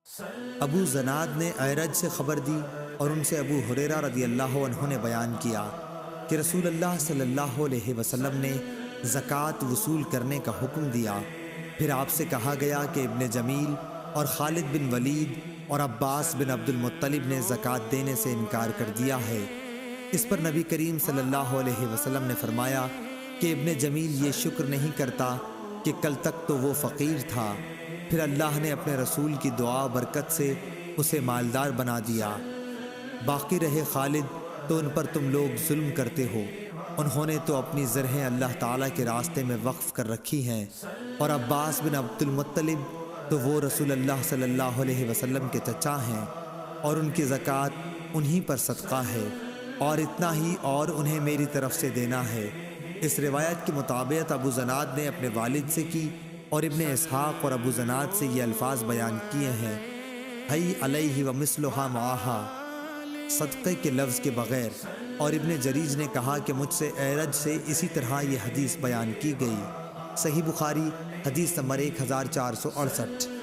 ابو زناد نے اعرج سے خبر دی اور ان سے ابو ہریرہ رضی اللہ عنہ نے بیان کیا کہ رسول اللہ صلی اللہ علیہ وسلم نے زکوٰۃ وصول کرنے کا حکم دیا۔ پھر آپ سے کہا گیا کہ ابن جمیل اور خالد بن ولید اور عباس بن عبد المطلب نے زکوٰۃ دینے سے انکار کر دیا ہے۔ اس پر نبی کریم صلی اللہ علیہ وسلم نے فرمایا کہ ابن جمیل یہ شکر نہیں کرتا کہ کل تک تو وہ فقیر تھا، پھر اللہ نے اپنے رسول کی دعا برکت سے اسے مالدار بنا دیا۔ باقی رہے خالد تو ان پر تم لوگ ظلم کرتے ہو، انہوں نے تو اپنی زرہیں اللہ تعالیٰ کے راستے میں وقف کر رکھی ہیں، اور عباس بن عبد المطلب تو وہ رسول اللہ صلی اللہ علیہ وسلم کے چچا ہیں، اور ان کی زکوٰۃ انہی پر صدقہ ہے، اور اتنا ہی اور انہیں میری طرف سے دینا ہے۔ اس روایت کی مطابق ابو زناد نے اپنے والد سے کی، اور ابن اسحاق اور ابو زناد سے یہ الفاظ بیان کیے ہیں، حی علیہ ومثلھا معہا، صدقے کے لفظ کے بغیر۔ اور ابن جریج نے کہا کہ مجھ سے اعرج سے اسی طرح یہ حدیث بیان کی گئی۔ صحیح بخاری حدیث نمبر 1468۔